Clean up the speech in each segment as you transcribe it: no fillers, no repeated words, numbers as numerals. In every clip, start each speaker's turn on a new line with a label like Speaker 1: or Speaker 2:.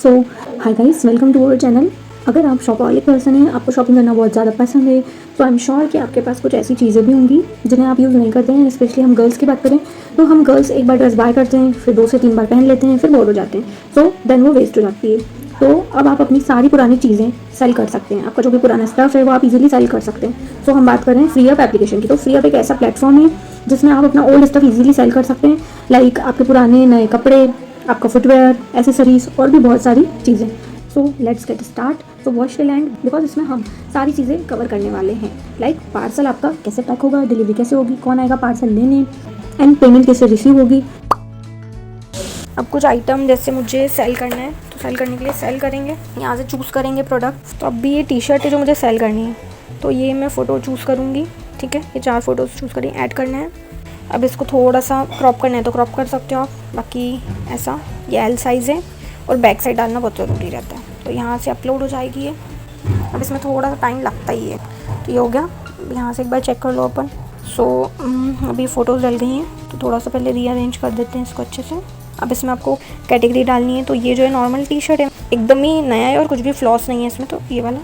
Speaker 1: So hi guys, welcome to our channel. अगर आप शॉपaholic person हैं, आपको शॉपिंग करना बहुत ज़्यादा पसंद है, तो आई एम श्योर कि आपके पास कुछ ऐसी चीज़ें भी होंगी जिन्हें आप यूज़ नहीं करते हैं। स्पेशली हम गर्ल्स की बात करें तो हम गर्ल्स एक बार ड्रेस बाय करते हैं, फिर 2 से 3 बार पहन लेते हैं, फिर बोर हो जाते हैं, सो देन वो वेस्ट हो जाती है। तो अब आप अपनी सारी पुरानी चीज़ें सेल कर सकते हैं। आपका जो भी पुराना स्टफ़ है वो आप इजीली सेल कर सकते हैं। सो हम बात कर रहे हैं फ्री अप एप्लीकेशन की। तो फ्री अप एक ऐसा प्लेटफॉर्म है जिसमें आप अपना ओल्ड स्टफ़ इजीली सेल कर सकते हैं, लाइक आपके पुराने नए कपड़े, आपका फुटवेयर, एसेसरीज और भी बहुत सारी चीज़ें। So let's get start. तो वॉच टिल एंड, बिकॉज इसमें हम सारी चीज़ें कवर करने वाले हैं, लाइक पार्सल आपका कैसे पैक होगा, डिलीवरी कैसे होगी, कौन आएगा पार्सल लेने, एंड पेमेंट कैसे रिसीव होगी। अब कुछ आइटम जैसे मुझे सेल करना है, तो सेल करने के लिए सेल करेंगे, यहाँ से चूज़ करेंगे प्रोडक्ट। तो अभी ये टी शर्ट है जो मुझे सेल करनी है, तो ये मैं फ़ोटो चूज़ करूँगी। ठीक है, ये 4 फ़ोटोज़ चूज़ करें, ऐड करना है। अब इसको थोड़ा सा क्रॉप करना है तो क्रॉप कर सकते हो आप, बाकी ऐसा। ये एल साइज़ है और बैक साइड डालना बहुत ज़रूरी रहता है। तो यहाँ से अपलोड हो जाएगी ये। अब इसमें थोड़ा सा टाइम लगता ही है। तो ये हो गया, यहाँ से एक बार चेक कर लो अपन। सो अभी फ़ोटोज़ डल गई हैं, तो थोड़ा सा पहले रीअरेंज कर देते हैं इसको अच्छे से। अब इसमें आपको कैटेगरी डालनी है। तो ये जो है नॉर्मल टी शर्ट है, एकदम ही नया है और कुछ भी फ्लॉस नहीं है इसमें, तो ये वाला।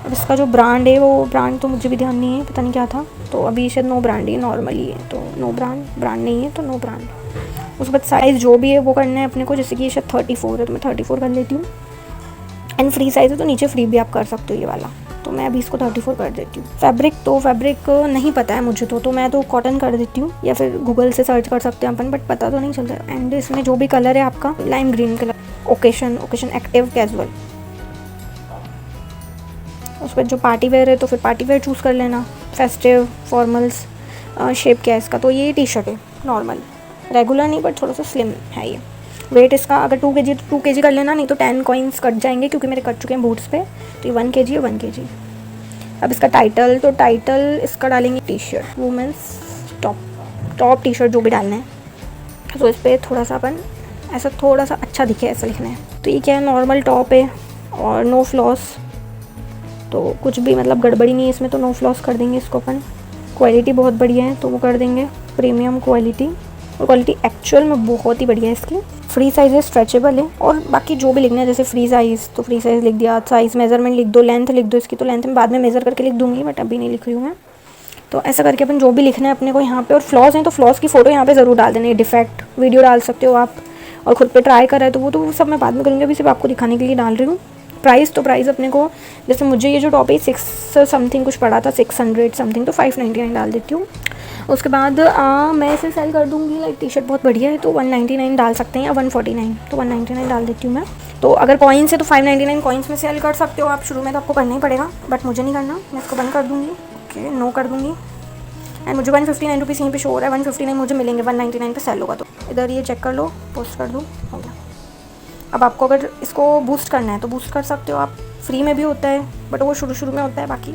Speaker 1: अब इसका जो ब्रांड है, वो ब्रांड तो मुझे भी ध्यान नहीं है, पता नहीं क्या था। तो अभी शायद नो ब्रांड ही है, नॉर्मल ही है, तो नो ब्रांड नहीं है तो नो ब्रांड। उसके बाद साइज़ जो भी है वो करना है अपने को, जैसे कि ये शायद 34 है तो मैं 34 कर लेती हूँ। एंड फ्री साइज़ है तो नीचे फ्री भी आप कर सकते हो ये वाला, तो मैं अभी इसको 34 कर देती हूँ। फैब्रिक नहीं पता है मुझे, तो मैं तो कॉटन कर देती हूँ, या फिर गूगल से सर्च कर सकते हैं अपन, बट पता तो नहीं चलता। एंड इसमें जो भी कलर है आपका, lime green colour, occasion active casual. उस पर जो पार्टी वेयर है तो फिर पार्टी वेयर चूज़ कर लेना, फेस्टिव, फॉर्मल्स। शेप क्या है इसका, तो ये टी शर्ट है नॉर्मल, रेगुलर नहीं बट थोड़ा सा स्लिम है ये। वेट इसका अगर 2 kg तो 2 kg कर लेना, नहीं तो 10 कॉइन्स कट जाएंगे क्योंकि मेरे कट चुके हैं बूट्स पे। तो ये 1 kg है, 1 kg। अब इसका टाइटल, तो टाइटल इसका डालेंगे T shirt, women's top T shirt जो भी डालना है। तो इस पर थोड़ा सा अपन ऐसा थोड़ा सा अच्छा दिखे ऐसा लिखना है। तो ये क्या है, नॉर्मल टॉप है और नो फ्लॉस, तो कुछ भी मतलब गड़बड़ी नहीं है इसमें, तो नो फ्लॉस कर देंगे इसको अपन। क्वालिटी बहुत बढ़िया है तो वो कर देंगे प्रीमियम क्वालिटी, और क्वालिटी एक्चुअल में बहुत ही बढ़िया है इसकी। फ्री साइज़ है, स्ट्रेचेबल है, और बाकी जो भी लिखना है जैसे फ्री साइज़ तो फ्री साइज़ लिख दिया, साइज़ मेजरमेंट लिख दो, लेंथ लिख दो इसकी, तो लेंथ में बाद में मेज़र करके लिख दूँगी, बट अभी नहीं लिख रही हूँ मैं। तो ऐसा करके अपन जो भी लिखना है अपने को यहाँ पे, और फ्लॉस हैं तो फ्लॉस की फ़ोटो यहाँ पे ज़रूर डाल देना। डिफेक्ट वीडियो डाल सकते हो आप, और ख़ुद पे ट्राई कर रहे हो तो वो सब मैं बाद में करूँगी, अभी सिर्फ आपको दिखाने के लिए डाल रही हूँ। प्राइस अपने को, जैसे मुझे ये जो टॉप है 6 समथिंग कुछ पड़ा था, 600 समथिंग, तो 599 डाल देती हूँ। उसके बाद मैं इसे सेल कर दूँगी, लाइक टी शर्ट बहुत बढ़िया है तो 199 डाल सकते हैं, या 149, तो 199 डाल देती हूँ मैं। तो अगर कॉइन्स है तो 599 कॉइन्स में सेल कर सकते हो आप, शुरू में तो आपको करना ही पड़ेगा, बट मुझे नहीं करना, मैं इसको बंद कर दूँगी। ओके, नो कर दूँगी। एंड मुझे 159 रुपीज़ यहीं पे शो हो रहा है, 159 मुझे मिलेंगे, 199 पे सेल होगा। तो इधर ये चेक कर लो, पोस्ट कर दूँ, हो गया। अब आपको अगर इसको बूस्ट करना है तो बूस्ट कर सकते हो आप, फ्री में भी होता है, बट वो शुरू में होता है बाकी।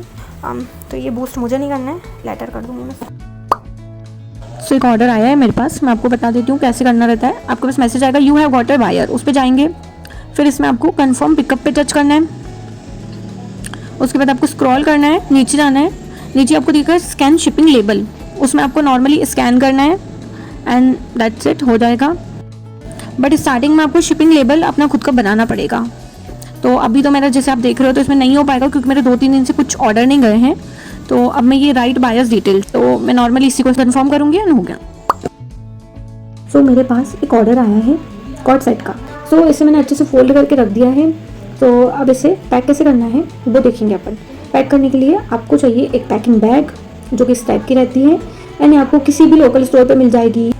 Speaker 1: तो ये बूस्ट मुझे नहीं करना है, लेटर कर दूँगी मैं। सो एक ऑर्डर आया है मेरे पास, मैं आपको बता देती हूँ कैसे करना रहता है। आपके पास मैसेज आएगा, you have got a buyer, उस पर जाएंगे, फिर इसमें आपको कन्फर्म पिकअप पे टच करना है। उसके बाद आपको स्क्रॉल करना है, नीचे जाना है, नीचे आपको दिखेगा स्कैन शिपिंग लेबल, उसमें आपको नॉर्मली स्कैन करना है, एंड दैट्स इट, हो जाएगा। बट स्टार्टिंग में आपको शिपिंग लेबल अपना खुद का बनाना पड़ेगा। तो अभी तो मेरा जैसे आप देख रहे हो तो इसमें नहीं हो पाएगा क्योंकि मेरे 2-3 दिन से कुछ ऑर्डर नहीं गए हैं। तो अब मैं ये राइट बायर्स डिटेल, तो मैं नॉर्मली इसी को कंफर्म करूँगी, एंड हो गया। सो मेरे पास एक ऑर्डर आया है कॉर्ड सेट का। सो इसे मैंने अच्छे से फोल्ड करके रख दिया है। तो अब इसे पैक कैसे करना है वो देखेंगे अपन। पैक करने के लिए आपको चाहिए एक पैकिंग बैग जो कि इस टाइप की रहती है, एंड आपको किसी भी लोकल स्टोर पर मिल जाएगी।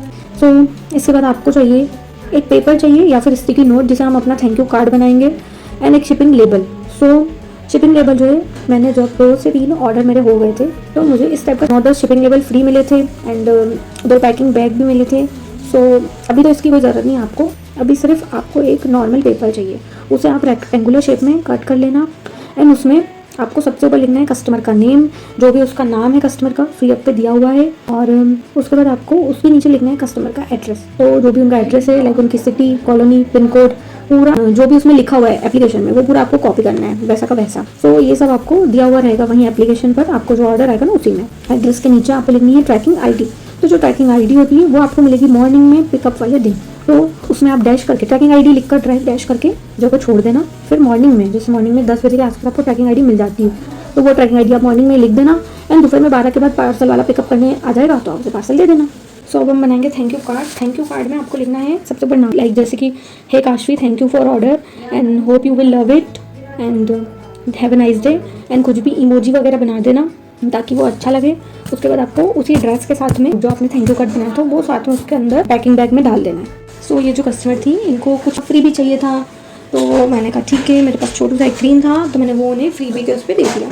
Speaker 1: सो इसके बाद आपको चाहिए एक पेपर चाहिए, या फिर स्टिकी नोट जिसे हम अपना थैंक यू कार्ड बनाएंगे, एंड एक शिपिंग लेबल। सो शिपिंग लेबल जो है, मैंने जब 2 से 3 ऑर्डर मेरे हो गए थे तो मुझे इस टाइप का 9-10 शिपिंग लेबल फ्री मिले थे, एंड 2 पैकिंग बैग भी मिले थे। सो अभी तो इसकी कोई ज़रूरत नहीं है आपको, अभी सिर्फ आपको एक नॉर्मल पेपर चाहिए, उसे आप रेक्टेंगुलर शेप में कट कर लेना, एंड उसमें आपको सबसे ऊपर लिखना है कस्टमर का नेम, जो भी उसका नाम है कस्टमर का फ्री अप पे दिया हुआ है, और उसके बाद आपको उसके नीचे लिखना है कस्टमर का एड्रेस। तो जो भी उनका एड्रेस है, लाइक उनकी सिटी, कॉलोनी, पिन कोड, पूरा जो भी उसमें लिखा हुआ है एप्लीकेशन में, वो पूरा आपको कॉपी करना है वैसा का वैसा। सो ये सब आपको दिया हुआ रहेगा वहीं एप्लीकेशन पर, आपको जो ऑर्डर आएगा ना उसी में। एड्रेस के नीचे आपको लिखनी है ट्रैकिंग ID। तो जो ट्रैकिंग ID होती है वो आपको मिलेगी मॉर्निंग में पिकअप वाले दिन।
Speaker 2: तो उसमें आप डैश करके ट्रैकिंग आईडी लिख कर ड्राइव डैश करके जो को छोड़ देना। फिर मॉर्निंग में, जैसे मॉर्निंग में 10 बजे के आसपास आपको ट्रैकिंग आईडी मिल जाती है, तो वो ट्रैकिंग आईडी आप मॉर्निंग में लिख देना एंड दोपहर में 12 के बाद पार्सल वाला पिकअप करने आ जाएगा तो आप उसे पार्सल दे देना। सो अब हम बनाएंगे thank you card. Thank you card में आपको लिखना है सबसे बड़ा नाम, लाइक जैसे कि hey Kashvi, thank you for order and hope you will love it and have a nice day, and कुछ भी इमोजी वगैरह बना देना ताकि वो अच्छा लगे। उसके बाद आपको उसी ड्रेस के साथ में जो आपने थैंक यू कार्ड बनाया था वो साथ में उसके अंदर पैकिंग बैग में डाल देना है। सो ये जो कस्टमर थी इनको कुछ फ्री भी चाहिए था, तो मैंने कहा ठीक है, मेरे पास छोटा सा एक क्रीम था तो मैंने वो उन्हें फ्री भी के उस पर दे दिया।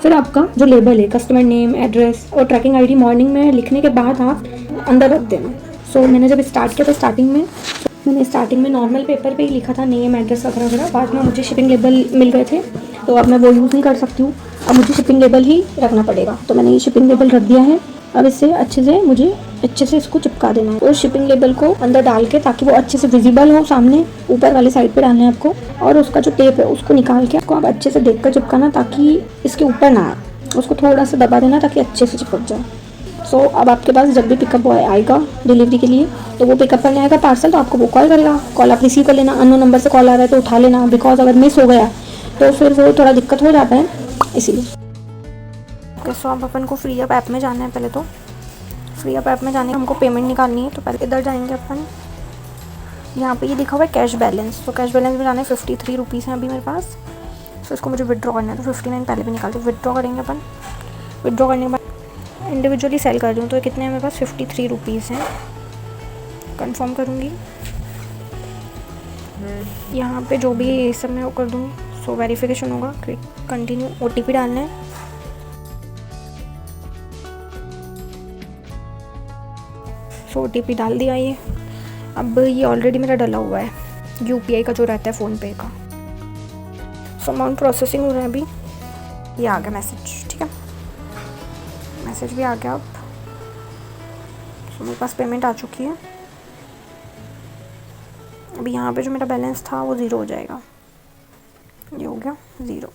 Speaker 2: फिर आपका जो लेबल है, कस्टमर नेम, एड्रेस और ट्रैकिंग आईडी मॉर्निंग में लिखने के बाद आप अंदर रख देना। सो मैंने जब स्टार्ट किया था स्टार्टिंग में नॉर्मल पेपर पे ही लिखा था नेम, एड्रेस वगैरह वगैरह। बाद में मुझे शिपिंग लेबल मिल गए थे तो अब मैं वो यूज़ नहीं कर सकती हूँ, अब मुझे शिपिंग लेबल ही रखना पड़ेगा। तो मैंने ये शिपिंग लेबल रख दिया है। अब इससे अच्छे से इसको चिपका देना है और शिपिंग लेबल को अंदर डाल के ताकि वो अच्छे से विजिबल हो सामने, ऊपर वाले साइड पे डालना है आपको। और उसका जो टेप है उसको निकाल के आपको आप अच्छे से देख कर चिपकाना ताकि इसके ऊपर ना आए, उसको थोड़ा सा दबा देना ताकि अच्छे से चिपक जाए। सो अब आपके पास जब भी पिकअप बॉय आएगा डिलीवरी के लिए तो वो पिकअप करने आएगा पार्सल, तो आपको वो कॉल करेगा। कॉल आप रिसीव कर लेना, अननोन नंबर से कॉल आ रहा है तो उठा लेना, बिकॉज अगर मिस हो गया तो फिर वो थोड़ा दिक्कत हो जाता है इसीलिए।
Speaker 1: सो अब अपन को फ्री अप ऐप में जाना है। पहले तो फ्री अप ऐप में जाने हमको पेमेंट निकालनी है, तो पहले इधर जाएंगे अपन। यहाँ पे ये लिखा हुआ है कैश बैलेंस, तो कैश बैलेंस में जाना है 53 रुपीज़ हैं अभी मेरे पास। सो इसको मुझे विड्रॉ करना है, तो 59 पहले भी निकाल दो। विड्रॉ करेंगे अपन। विड्रॉ करने के बाद इंडिविजुअली सेल कर दूँ तो कितने हैं मेरे पास, 53 रुपीज़ हैं। कंफर्म करूँगी, यहाँ पे जो भी ये सब मैं वो कर दूँगी। सो वेरिफिकेशन होगा, कंटिन्यू, OTP डालना है। सो OTP डाल दिया ये। अब ये ऑलरेडी मेरा डला हुआ है UPI का जो रहता है फ़ोनपे का। सो अमाउंट प्रोसेसिंग हो रहा है अभी। ये आ गया मैसेज, ठीक है, मैसेज भी आ गया। अब सो मेरे पास पेमेंट आ चुकी है। अभी यहाँ पे जो मेरा बैलेंस था वो 0 हो जाएगा। ये हो गया 0।